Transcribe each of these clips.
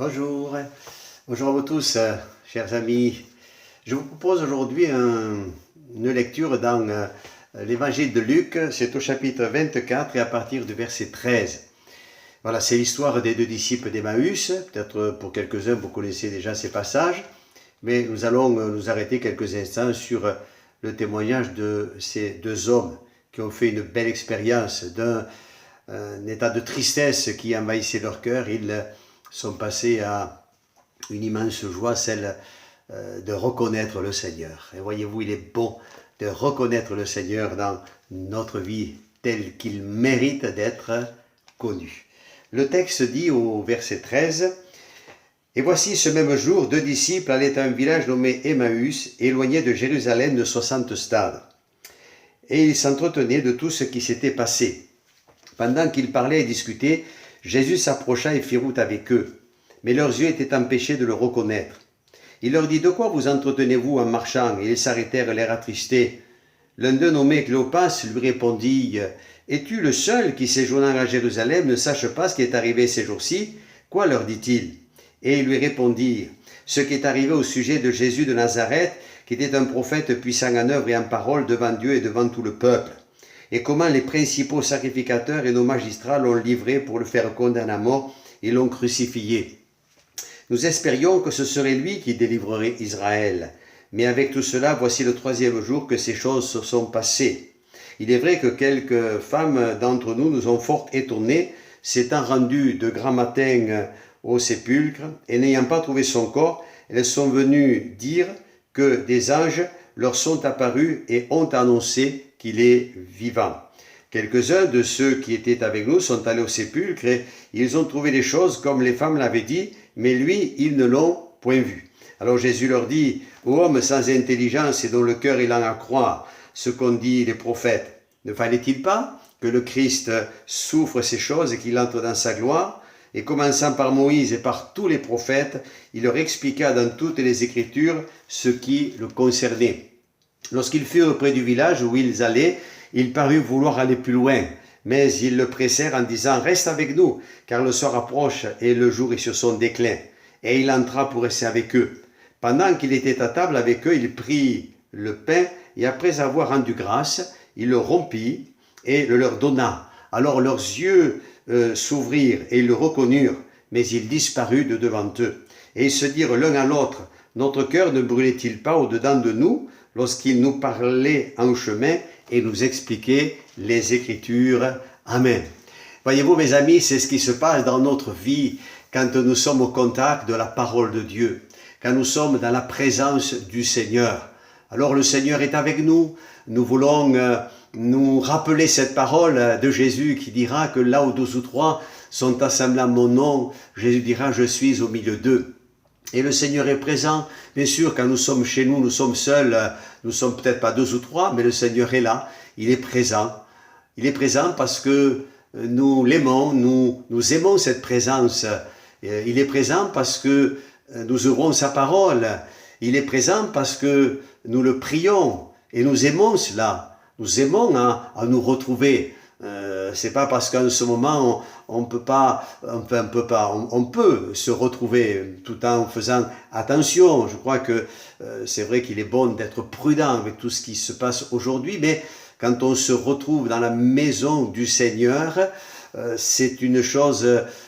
Bonjour, bonjour à vous tous, chers amis. Je vous propose aujourd'hui une lecture dans l'évangile de Luc, c'est au chapitre 24 et à partir du verset 13. Voilà, c'est l'histoire des deux disciples d'Emmaüs. Peut-être pour quelques-uns vous connaissez déjà ces passages, mais nous allons nous arrêter quelques instants sur le témoignage de ces deux hommes qui ont fait une belle expérience d'un état de tristesse qui envahissait leur cœur. Ils sont passés à une immense joie, celle de reconnaître le Seigneur. Et voyez-vous, il est bon de reconnaître le Seigneur dans notre vie tel qu'il mérite d'être connu. Le texte dit au verset 13, « Et voici ce même jour, deux disciples allaient à un village nommé Emmaüs, éloigné de Jérusalem de 60 stades. Et ils s'entretenaient de tout ce qui s'était passé. Pendant qu'ils parlaient et discutaient, Jésus s'approcha et fit route avec eux, mais leurs yeux étaient empêchés de le reconnaître. Il leur dit, « De quoi vous entretenez-vous en marchant ?» Et ils s'arrêtèrent l'air attristés. L'un d'eux, nommé Cléopas, lui répondit, « Es-tu le seul qui, séjournant à Jérusalem, ne sache pas ce qui est arrivé ces jours-ci ?» Quoi leur dit-il? Et ils lui répondirent, « Ce qui est arrivé au sujet de Jésus de Nazareth, qui était un prophète puissant en œuvre et en parole devant Dieu et devant tout le peuple. Et comment les principaux sacrificateurs et nos magistrats l'ont livré pour le faire condamner à mort et l'ont crucifié. Nous espérions que ce serait lui qui délivrerait Israël. Mais avec tout cela, voici le troisième jour que ces choses se sont passées. Il est vrai que quelques femmes d'entre nous ont fort étonnés, s'étant rendues de grand matin au sépulcre, et n'ayant pas trouvé son corps, elles sont venues dire que des anges leur sont apparus et ont annoncé qu'il est vivant. Quelques-uns de ceux qui étaient avec nous sont allés au sépulcre et ils ont trouvé les choses comme les femmes l'avaient dit, mais lui, ils ne l'ont point vu. Alors Jésus leur dit, « Ô hommes sans intelligence et dont le cœur est lent à croire ce qu'ont dit les prophètes, ne fallait-il pas que le Christ souffre ces choses et qu'il entre dans sa gloire ?» Et commençant par Moïse et par tous les prophètes, il leur expliqua dans toutes les Écritures ce qui le concernait. Lorsqu'ils furent près du village où ils allaient, il parut vouloir aller plus loin, mais ils le pressèrent en disant « Reste avec nous, car le soir approche et le jour est sur son déclin. » Et il entra pour rester avec eux. Pendant qu'il était à table avec eux, il prit le pain et après avoir rendu grâce, il le rompit et le leur donna. Alors leurs yeux s'ouvrirent et ils le reconnurent, mais il disparut de devant eux. Et ils se dirent l'un à l'autre, « Notre cœur ne brûlait-il pas au-dedans de nous lorsqu'il nous parlait en chemin et nous expliquait les Écritures. » Amen. Voyez-vous, mes amis, c'est ce qui se passe dans notre vie quand nous sommes au contact de la parole de Dieu, quand nous sommes dans la présence du Seigneur. Alors le Seigneur est avec nous. Nous voulons nous rappeler cette parole de Jésus qui dira que là où deux ou trois sont assemblés en mon nom, Jésus dira « Je suis au milieu d'eux ». Et le Seigneur est présent. Bien sûr, quand nous sommes chez nous, nous sommes seuls, nous sommes peut-être pas deux ou trois, mais le Seigneur est là, il est présent. Il est présent parce que nous l'aimons, nous aimons cette présence. Il est présent parce que nous ouvrons sa parole. Il est présent parce que nous le prions et nous aimons cela. Nous aimons à nous retrouver. C'est pas parce qu'en ce moment on peut se retrouver tout en faisant attention. Je crois que c'est vrai qu'il est bon d'être prudent avec tout ce qui se passe aujourd'hui, mais quand on se retrouve dans la maison du Seigneur, c'est une chose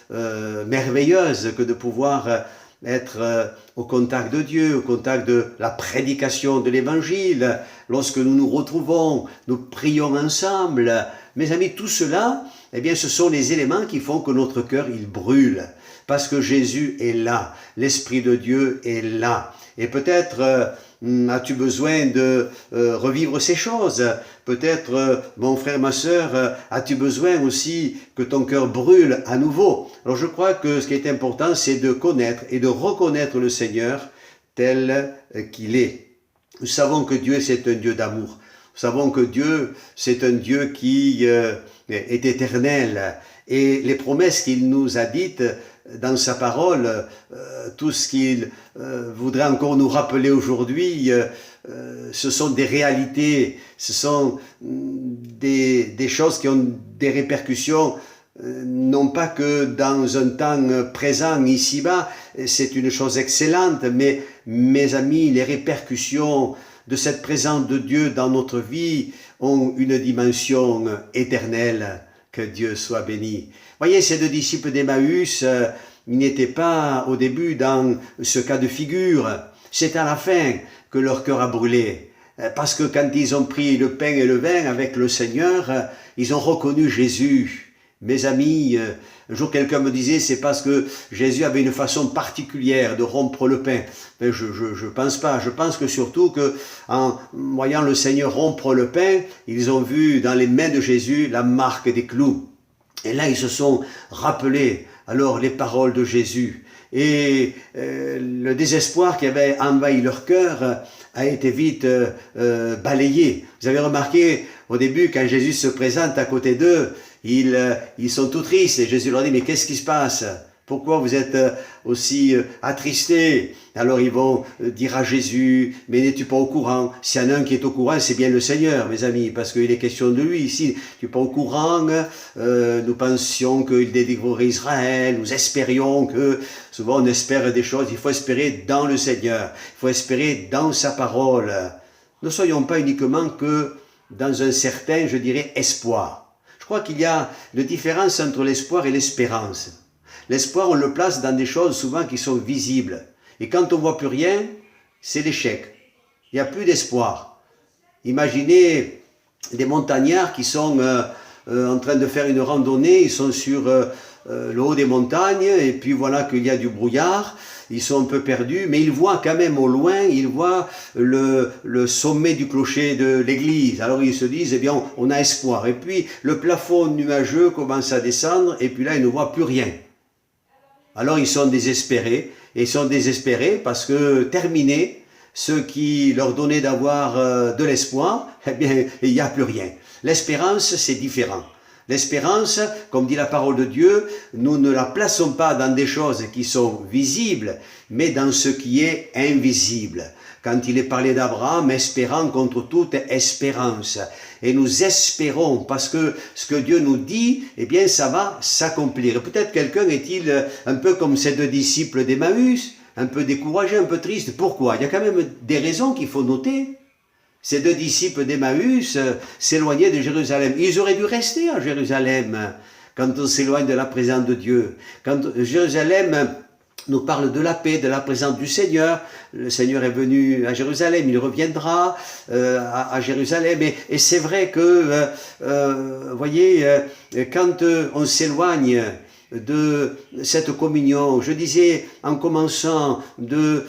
merveilleuse que de pouvoir être au contact de Dieu, au contact de la prédication de l'Évangile. Lorsque nous nous retrouvons, nous prions ensemble. Mes amis, tout cela, eh bien, ce sont les éléments qui font que notre cœur, il brûle. Parce que Jésus est là, l'Esprit de Dieu est là. Et peut-être as-tu besoin de revivre ces choses. Peut-être, mon frère, ma sœur, as-tu besoin aussi que ton cœur brûle à nouveau. Alors je crois que ce qui est important, c'est de connaître et de reconnaître le Seigneur tel qu'il est. Nous savons que Dieu, c'est un Dieu d'amour. Nous savons que Dieu, c'est un Dieu qui est éternel. Et les promesses qu'il nous a dites dans sa parole, tout ce qu'il voudrait encore nous rappeler aujourd'hui, ce sont des réalités, ce sont des choses qui ont des répercussions non pas que dans un temps présent ici-bas, c'est une chose excellente, mais mes amis, les répercussions de cette présence de Dieu dans notre vie ont une dimension éternelle. Que Dieu soit béni. Voyez, ces deux disciples d'Emmaüs, ils n'étaient pas au début dans ce cas de figure. C'est à la fin que leur cœur a brûlé. Parce que quand ils ont pris le pain et le vin avec le Seigneur, ils ont reconnu Jésus. Mes amis, un jour quelqu'un me disait, c'est parce que Jésus avait une façon particulière de rompre le pain. Mais je pense pas. Je pense que surtout que en voyant le Seigneur rompre le pain, ils ont vu dans les mains de Jésus la marque des clous. Et là, ils se sont rappelés alors les paroles de Jésus. Et le désespoir qui avait envahi leur cœur a été vite balayé. Vous avez remarqué au début, quand Jésus se présente à côté d'eux, ils sont tout tristes et Jésus leur dit, mais qu'est-ce qui se passe? Pourquoi vous êtes aussi attristés? Alors ils vont dire à Jésus, mais n'es-tu pas au courant? S'il y en a un qui est au courant, c'est bien le Seigneur, mes amis, parce qu'il est question de lui ici. Tu n'es pas au courant, nous pensions qu'il délivrerait Israël, nous espérions que, souvent on espère des choses, il faut espérer dans le Seigneur, il faut espérer dans sa parole. Ne soyons pas uniquement que dans un certain, je dirais, espoir. Je crois qu'il y a une différence entre l'espoir et l'espérance. L'espoir, on le place dans des choses souvent qui sont visibles. Et quand on ne voit plus rien, c'est l'échec. Il n'y a plus d'espoir. Imaginez des montagnards qui sont en train de faire une randonnée, ils sont sur le haut des montagnes, et puis voilà qu'il y a du brouillard, ils sont un peu perdus, mais ils voient quand même au loin, ils voient le sommet du clocher de l'église. Alors ils se disent, eh bien, on a espoir. Et puis le plafond nuageux commence à descendre, et puis là, ils ne voient plus rien. Alors ils sont désespérés, et ils sont désespérés parce que terminé, ce qui leur donnait d'avoir de l'espoir, eh bien, il n'y a plus rien. L'espérance, c'est différent. L'espérance, comme dit la parole de Dieu, nous ne la plaçons pas dans des choses qui sont visibles, mais dans ce qui est invisible. Quand il est parlé d'Abraham, espérant contre toute espérance. Et nous espérons, parce que ce que Dieu nous dit, eh bien, ça va s'accomplir. Peut-être quelqu'un est-il un peu comme ces deux disciples d'Emmaüs, un peu découragé, un peu triste. Pourquoi? Il y a quand même des raisons qu'il faut noter. Ces deux disciples d'Emmaüs s'éloignaient de Jérusalem. Ils auraient dû rester à Jérusalem quand on s'éloigne de la présence de Dieu. Quand Jérusalem nous parle de la paix, de la présence du Seigneur. Le Seigneur est venu à Jérusalem, il reviendra à Jérusalem. Et c'est vrai que, voyez, quand on s'éloigne de cette communion, je disais en commençant de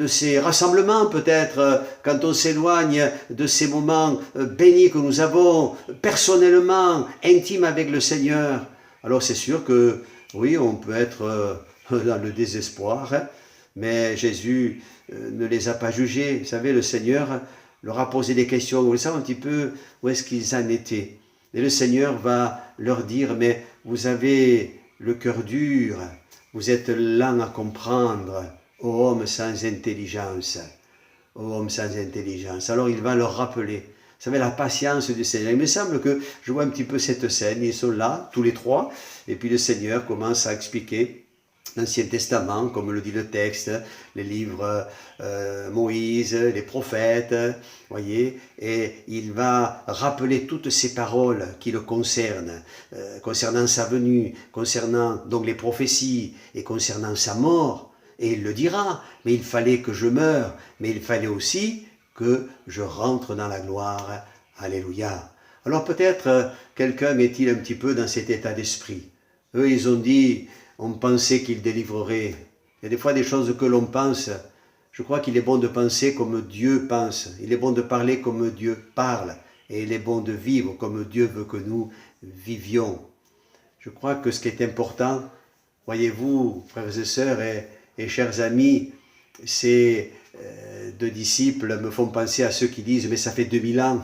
ces rassemblements peut-être, quand on s'éloigne de ces moments bénis que nous avons personnellement, intimes avec le Seigneur, alors c'est sûr que oui, on peut être dans le désespoir, hein, mais Jésus ne les a pas jugés. Vous savez, le Seigneur leur a posé des questions, vous savez un petit peu où est-ce qu'ils en étaient. Et le Seigneur va leur dire, mais vous avez le cœur dur, vous êtes lents à comprendre, ô homme sans intelligence, ô homme sans intelligence. Alors il va leur rappeler, vous savez, la patience du Seigneur. Il me semble que je vois un petit peu cette scène, ils sont là, tous les trois, et puis le Seigneur commence à expliquer l'Ancien Testament, comme le dit le texte, les livres Moïse, les prophètes, voyez, et il va rappeler toutes ces paroles qui le concernent, concernant sa venue, concernant donc les prophéties et concernant sa mort. Et il le dira, mais il fallait que je meure, mais il fallait aussi que je rentre dans la gloire. Alléluia. Alors peut-être quelqu'un est-il un petit peu dans cet état d'esprit. Eux, ils ont dit, on pensait qu'il délivrerait. Il y a des fois des choses que l'on pense. Je crois qu'il est bon de penser comme Dieu pense. Il est bon de parler comme Dieu parle. Et il est bon de vivre comme Dieu veut que nous vivions. Je crois que ce qui est important, voyez-vous, frères et sœurs et chers amis, ces deux disciples me font penser à ceux qui disent « mais ça fait 2000 ans,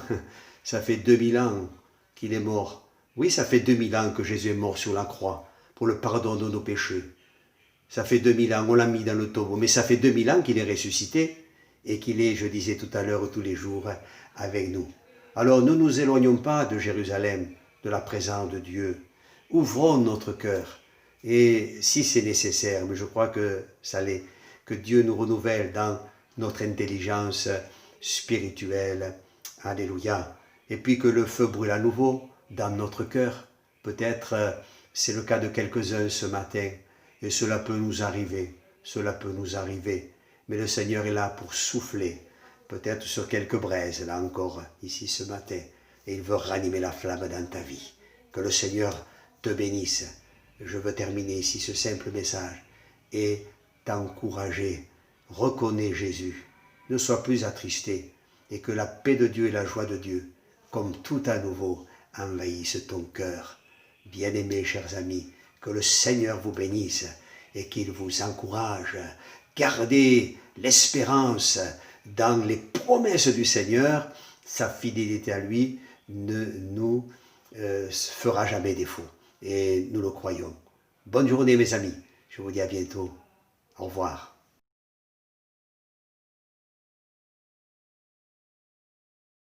ça fait 2000 ans qu'il est mort ». Oui, ça fait 2000 ans que Jésus est mort sur la croix pour le pardon de nos péchés. Ça fait 2000 ans, on l'a mis dans le tombeau, mais ça fait 2000 ans qu'il est ressuscité et qu'il est, je disais tout à l'heure, tous les jours avec nous. Alors ne nous éloignons pas de Jérusalem, de la présence de Dieu. ouvrons notre cœur. Et si c'est nécessaire, mais je crois que ça l'est, que Dieu nous renouvelle dans notre intelligence spirituelle. Alléluia. Et puis que le feu brûle à nouveau dans notre cœur. Peut-être c'est le cas de quelques-uns ce matin. Et cela peut nous arriver. Cela peut nous arriver. Mais le Seigneur est là pour souffler. Peut-être sur quelques braises, là encore, ici ce matin. Et il veut ranimer la flamme dans ta vie. Que le Seigneur te bénisse. Je veux terminer ici ce simple message et t'encourager. Reconnais Jésus. Ne sois plus attristé et que la paix de Dieu et la joie de Dieu, comme tout à nouveau, envahissent ton cœur. Bien-aimés, chers amis, que le Seigneur vous bénisse et qu'il vous encourage. Gardez l'espérance dans les promesses du Seigneur. Sa fidélité à lui ne nous fera jamais défaut. Et nous le croyons. Bonne journée mes amis. Je vous dis à bientôt. Au revoir.